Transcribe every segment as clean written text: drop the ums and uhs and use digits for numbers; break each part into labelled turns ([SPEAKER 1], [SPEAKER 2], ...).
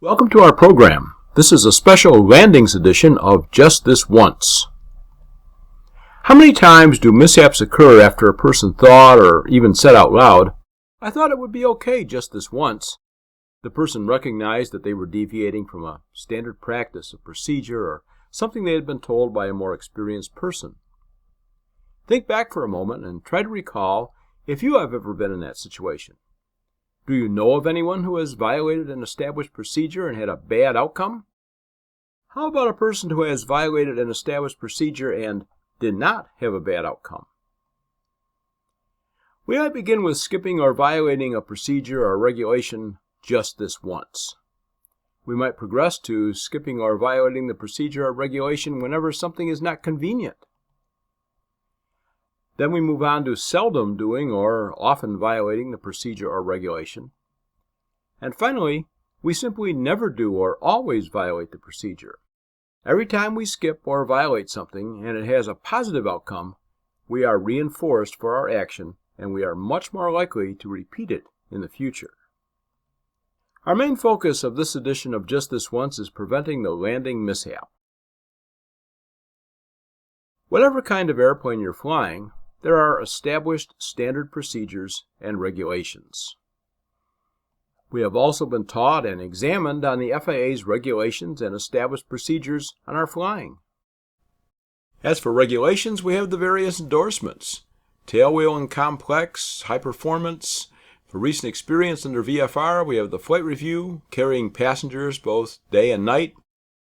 [SPEAKER 1] Welcome to our program. This is a special landings edition of Just This Once. How many times do mishaps occur after a person thought or even said out loud, "I thought it would be okay just this once"? The person recognized that they were deviating from a standard practice, a procedure, or something they had been told by a more experienced person. Think back for a moment and try to recall if you have ever been in that situation. Do you know of anyone who has violated an established procedure and had a bad outcome? How about a person who has violated an established procedure and did not have a bad outcome? We might begin with skipping or violating a procedure or regulation just this once. We might progress to skipping or violating the procedure or regulation whenever something is not convenient. Then we move on to seldom doing or often violating the procedure or regulation. And finally, we simply never do or always violate the procedure. Every time we skip or violate something and it has a positive outcome, we are reinforced for our action and we are much more likely to repeat it in the future. Our main focus of this edition of Just This Once is preventing the landing mishap. Whatever kind of airplane you're flying, there are established standard procedures and regulations. We have also been taught and examined on the FAA's regulations and established procedures on our flying. As for regulations, we have the various endorsements: tailwheel and complex, high performance. For recent experience under VFR, we have the flight review, carrying passengers both day and night.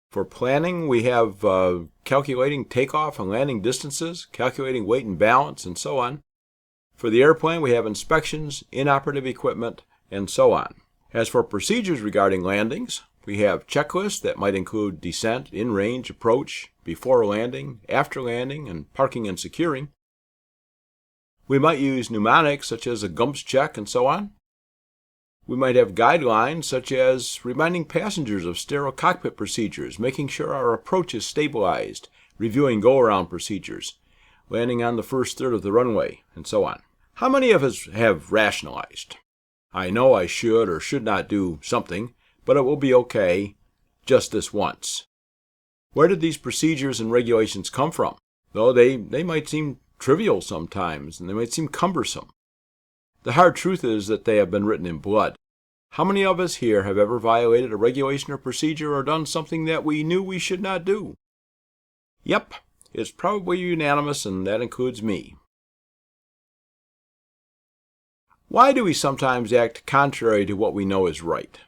[SPEAKER 1] For planning, we have calculating takeoff and landing distances, calculating weight and balance, and so on. For the airplane, we have inspections, inoperative equipment, and so on. As for procedures regarding landings, we have checklists that might include descent, in-range, approach, before landing, after landing, and parking and securing. We might use mnemonics such as a GUMPS check and so on. We might have guidelines such as reminding passengers of sterile cockpit procedures, making sure our approach is stabilized, reviewing go-around procedures, landing on the first third of the runway, and so on. How many of us have rationalized? I know I should or should not do something, but it will be okay just this once. Where did these procedures and regulations come from? Though they might seem trivial sometimes, and they might seem cumbersome. The hard truth is that they have been written in blood. How many of us here have ever violated a regulation or procedure or done something that we knew we should not do? Yep, it's probably unanimous, and that includes me. Why do we sometimes act contrary to what we know is right?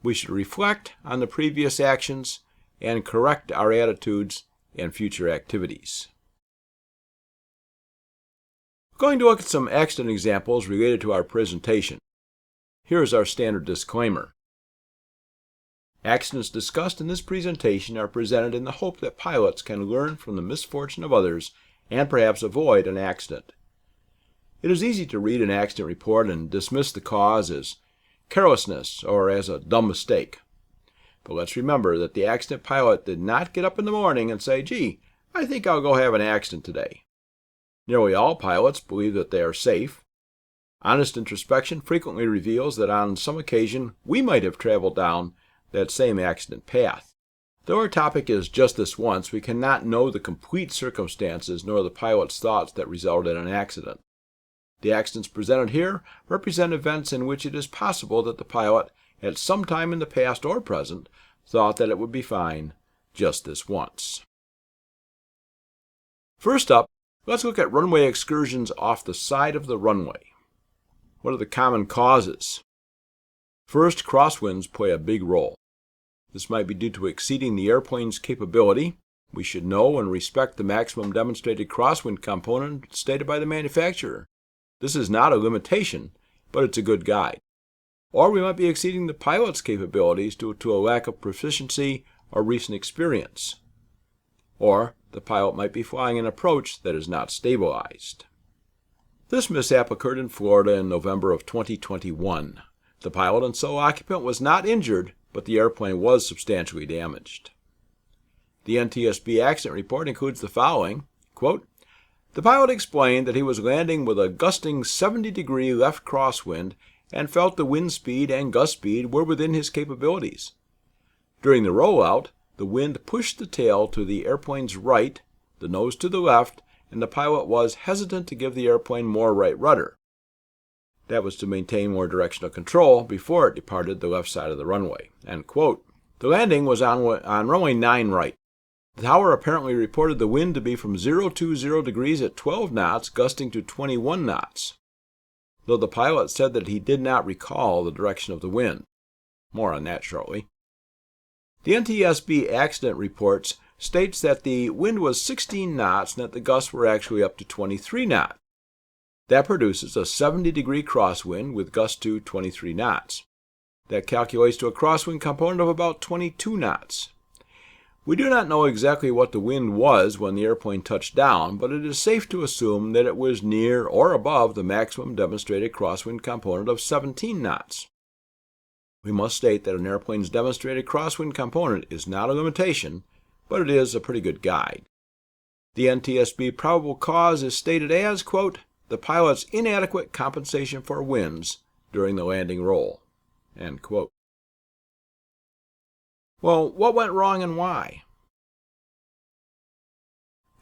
[SPEAKER 1] We should reflect on the previous actions and correct our attitudes and future activities. We're going to look at some accident examples related to our presentation. Here is our standard disclaimer. Accidents discussed in this presentation are presented in the hope that pilots can learn from the misfortune of others and perhaps avoid an accident. It is easy to read an accident report and dismiss the cause as carelessness or as a dumb mistake. But let's remember that the accident pilot did not get up in the morning and say, "Gee, I think I'll go have an accident today." Nearly all pilots believe that they are safe. Honest introspection frequently reveals that on some occasion we might have traveled down that same accident path. Though our topic is just this once, we cannot know the complete circumstances nor the pilot's thoughts that resulted in an accident. The accidents presented here represent events in which it is possible that the pilot, at some time in the past or present, thought that it would be fine just this once. First up, let's look at runway excursions off the side of the runway. What are the common causes? First, crosswinds play a big role. This might be due to exceeding the airplane's capability. We should know and respect the maximum demonstrated crosswind component stated by the manufacturer. This is not a limitation, but it's a good guide. Or we might be exceeding the pilot's capabilities due to a lack of proficiency or recent experience. Or the pilot might be flying an approach that is not stabilized. This mishap occurred in Florida in November of 2021. The pilot and sole occupant was not injured, but the airplane was substantially damaged. The NTSB accident report includes the following, quote, "The pilot explained that he was landing with a gusting 70-degree left crosswind and felt the wind speed and gust speed were within his capabilities. During the rollout, the wind pushed the tail to the airplane's right, the nose to the left, and the pilot was hesitant to give the airplane more right rudder. That was to maintain more directional control before it departed the left side of the runway." End quote. The landing was on runway 9 right. The tower apparently reported the wind to be from 020 degrees at 12 knots, gusting to 21 knots, though the pilot said that he did not recall the direction of the wind. More on that shortly. The NTSB accident reports states that the wind was 16 knots and that the gusts were actually up to 23 knots. That produces a 70-degree crosswind with gusts to 23 knots. That calculates to a crosswind component of about 22 knots. We do not know exactly what the wind was when the airplane touched down, but it is safe to assume that it was near or above the maximum demonstrated crosswind component of 17 knots. We must state that an airplane's demonstrated crosswind component is not a limitation, but it is a pretty good guide. The NTSB probable cause is stated as, quote, "the pilot's inadequate compensation for winds during the landing roll." End quote. Well, what went wrong and why?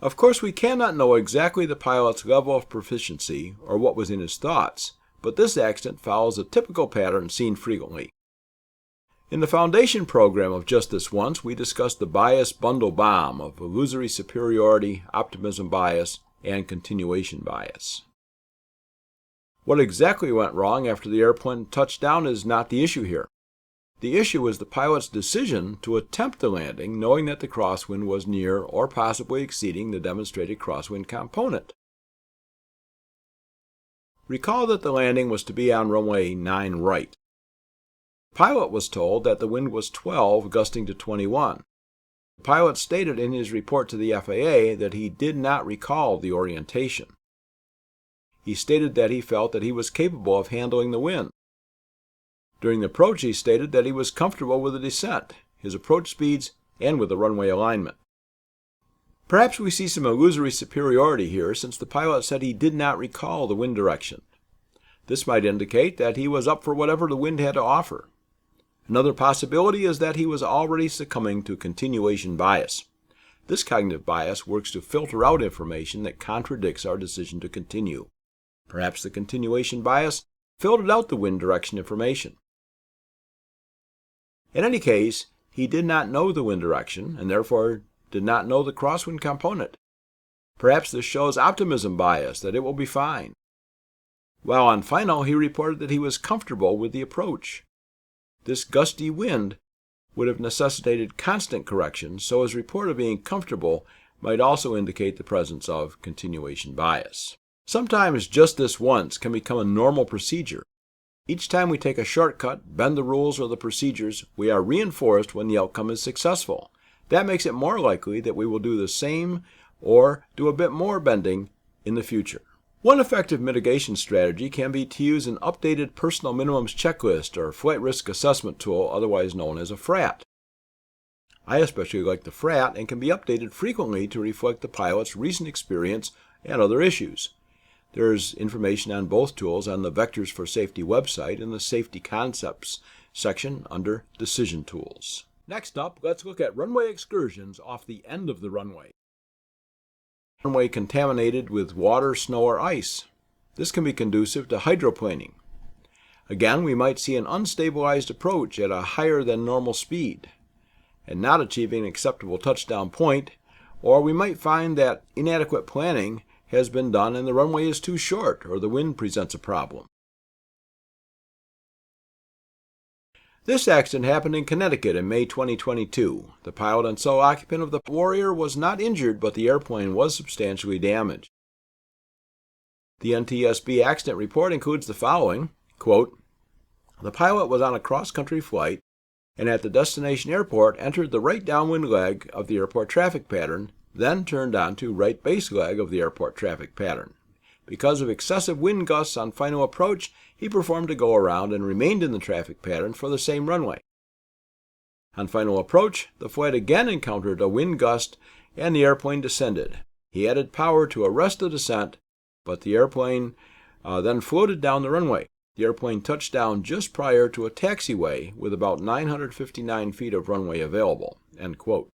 [SPEAKER 1] Of course, we cannot know exactly the pilot's level of proficiency or what was in his thoughts, but this accident follows a typical pattern seen frequently. In the foundation program of Just This Once, we discussed the bias bundle bomb of illusory superiority, optimism bias, and continuation bias. What exactly went wrong after the airplane touched down is not the issue here. The issue is the pilot's decision to attempt the landing knowing that the crosswind was near or possibly exceeding the demonstrated crosswind component. Recall that the landing was to be on runway 9 right. The pilot was told that the wind was 12, gusting to 21. The pilot stated in his report to the FAA that he did not recall the orientation. He stated that he felt that he was capable of handling the wind. During the approach, he stated that he was comfortable with the descent, his approach speeds, and with the runway alignment. Perhaps we see some illusory superiority here since the pilot said he did not recall the wind direction. This might indicate that he was up for whatever the wind had to offer. Another possibility is that he was already succumbing to continuation bias. This cognitive bias works to filter out information that contradicts our decision to continue. Perhaps the continuation bias filtered out the wind direction information. In any case, he did not know the wind direction and therefore did not know the crosswind component. Perhaps this shows optimism bias, that it will be fine. While on final, he reported that he was comfortable with the approach. This gusty wind would have necessitated constant correction, so his report of being comfortable might also indicate the presence of continuation bias. Sometimes just this once can become a normal procedure. Each time we take a shortcut, bend the rules or the procedures, we are reinforced when the outcome is successful. That makes it more likely that we will do the same or do a bit more bending in the future. One effective mitigation strategy can be to use an updated personal minimums checklist or flight risk assessment tool, otherwise known as a FRAT. I especially like the FRAT and can be updated frequently to reflect the pilot's recent experience and other issues. There's information on both tools on the Vectors for Safety website in the Safety Concepts section under Decision Tools. Next up, let's look at runway excursions off the end of the runway. Runway contaminated with water, snow, or ice. This can be conducive to hydroplaning. Again, we might see an unstabilized approach at a higher than normal speed and not achieving an acceptable touchdown point, or we might find that inadequate planning has been done and the runway is too short or the wind presents a problem. This accident happened in Connecticut in May 2022. The pilot and sole occupant of the Warrior was not injured, but the airplane was substantially damaged. The NTSB accident report includes the following, quote, "The pilot was on a cross-country flight and at the destination airport entered the right downwind leg of the airport traffic pattern, then turned onto right base leg of the airport traffic pattern. Because of excessive wind gusts on final approach, he performed a go-around and remained in the traffic pattern for the same runway. On final approach, the flight again encountered a wind gust and the airplane descended. He added power to arrest the descent, but the airplane then floated down the runway. the airplane touched down just prior to a taxiway with about 959 feet of runway available." End quote.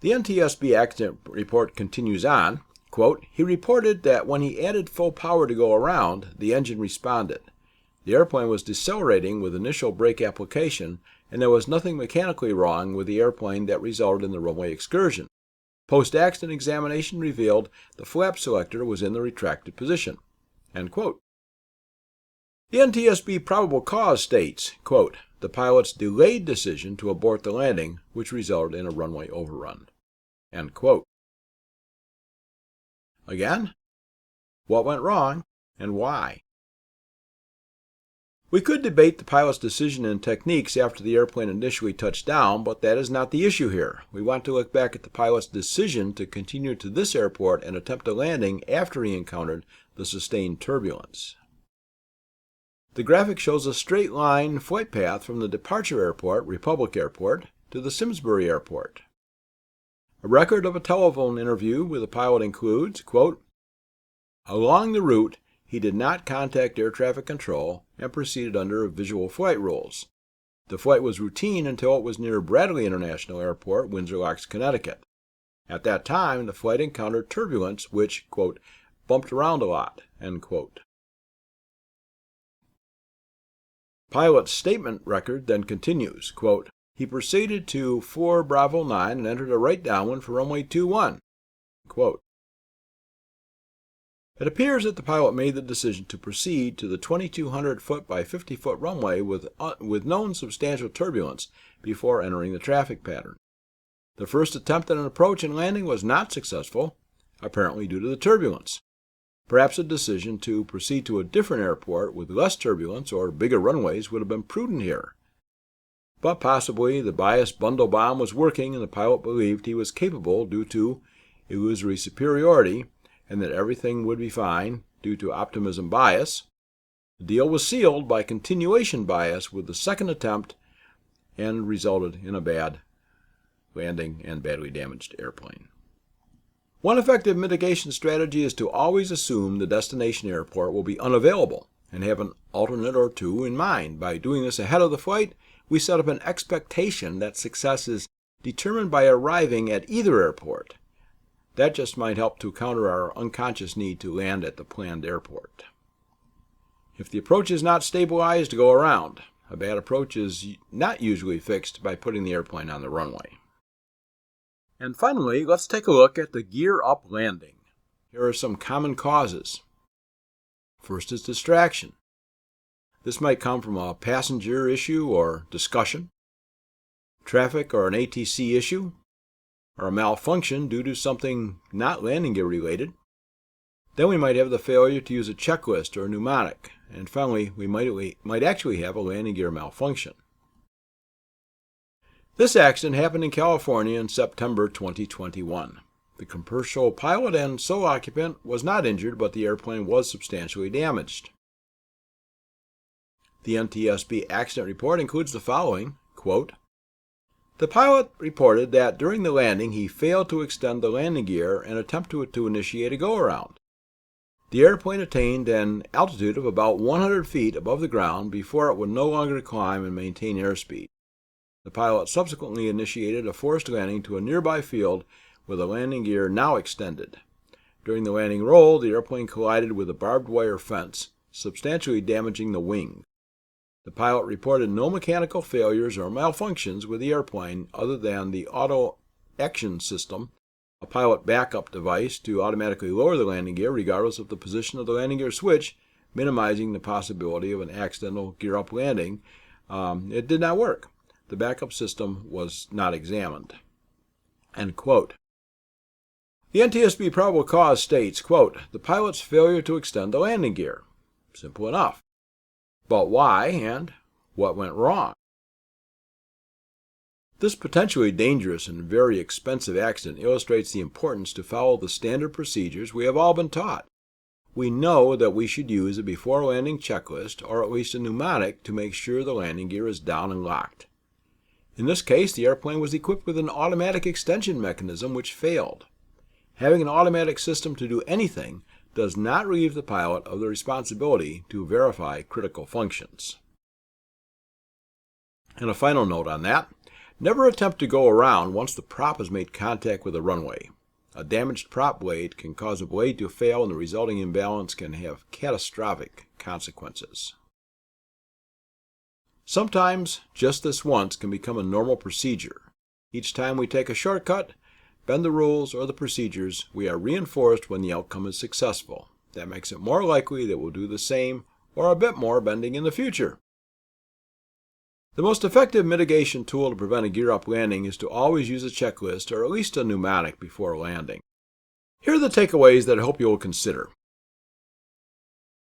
[SPEAKER 1] The NTSB accident report continues on, quote, "He reported that when he added full power to go around, the engine responded. The airplane was decelerating with initial brake application, and there was nothing mechanically wrong with the airplane that resulted in the runway excursion. Post-accident examination revealed the flap selector was in the retracted position." End quote. The NTSB probable cause states, quote, "The pilot's delayed decision to abort the landing, which resulted in a runway overrun." End quote. Again, what went wrong and why? We could debate the pilot's decision and techniques after the airplane initially touched down, but that is not the issue here. We want to look back at the pilot's decision to continue to this airport and attempt a landing after he encountered the sustained turbulence. The graphic shows a straight line flight path from the departure airport, Republic Airport, to the Simsbury Airport. A record of a telephone interview with the pilot includes, quote, "Along the route, he did not contact air traffic control and proceeded under visual flight rules. The flight was routine until it was near Bradley International Airport, Windsor Locks, Connecticut. At that time, the flight encountered turbulence which, quote, bumped around a lot." End quote. Pilot's statement record then continues, quote, "He proceeded to 4 Bravo 9 and entered a right downwind for runway 21." Quote. It appears that the pilot made the decision to proceed to the 2,200 foot by 50 foot runway with known substantial turbulence before entering the traffic pattern. The first attempt at an approach and landing was not successful, apparently due to the turbulence. Perhaps a decision to proceed to a different airport with less turbulence or bigger runways would have been prudent here. But possibly the bias bundle bomb was working and the pilot believed he was capable due to illusory superiority and that everything would be fine due to optimism bias. The deal was sealed by continuation bias with the second attempt and resulted in a bad landing and badly damaged airplane. One effective mitigation strategy is to always assume the destination airport will be unavailable and have an alternate or two in mind. By doing this ahead of the flight, we set up an expectation that success is determined by arriving at either airport. That just might help to counter our unconscious need to land at the planned airport. If the approach is not stabilized, go around. A bad approach is not usually fixed by putting the airplane on the runway. And finally, let's take a look at the gear-up landing. Here are some common causes. First is distraction. This might come from a passenger issue or discussion, traffic or an ATC issue, or a malfunction due to something not landing gear related. Then we might have the failure to use a checklist or a mnemonic. And finally, we might actually have a landing gear malfunction. This accident happened in California in September 2021. The commercial pilot and sole occupant was not injured, but the airplane was substantially damaged. The NTSB accident report includes the following, quote, "The pilot reported that during the landing he failed to extend the landing gear and attempted to initiate a go-around. The airplane attained an altitude of about 100 feet above the ground before it would no longer climb and maintain airspeed. The pilot subsequently initiated a forced landing to a nearby field with the landing gear now extended. During the landing roll, the airplane collided with a barbed wire fence, substantially damaging the wing. The pilot reported no mechanical failures or malfunctions with the airplane other than the auto action system, a pilot backup device to automatically lower the landing gear regardless of the position of the landing gear switch, minimizing the possibility of an accidental gear-up landing. It did not work. The backup system was not examined." End quote. The NTSB probable cause states, quote, "The pilot's failure to extend the landing gear." Simple enough. But why and what went wrong? This potentially dangerous and very expensive accident illustrates the importance to follow the standard procedures we have all been taught. We know that we should use a before landing checklist or at least a mnemonic to make sure the landing gear is down and locked. In this case, the airplane was equipped with an automatic extension mechanism which failed. Having an automatic system to do anything does not relieve the pilot of the responsibility to verify critical functions. And a final note on that, never attempt to go around once the prop has made contact with the runway. A damaged prop blade can cause a blade to fail, and the resulting imbalance can have catastrophic consequences. Sometimes just this once can become a normal procedure. Each time we take a shortcut, bend the rules or the procedures, we are reinforced when the outcome is successful. That makes it more likely that we'll do the same or a bit more bending in the future. The most effective mitigation tool to prevent a gear-up landing is to always use a checklist or at least a mnemonic before landing. Here are the takeaways that I hope you will consider.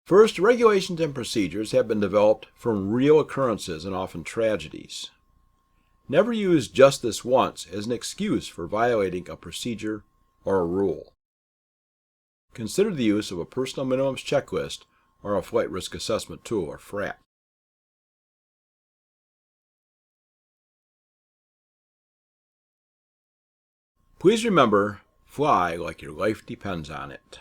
[SPEAKER 1] First, regulations and procedures have been developed from real occurrences and often tragedies. Never use just this once as an excuse for violating a procedure or a rule. Consider the use of a personal minimums checklist or a flight risk assessment tool, or FRAT. Please remember, fly like your life depends on it.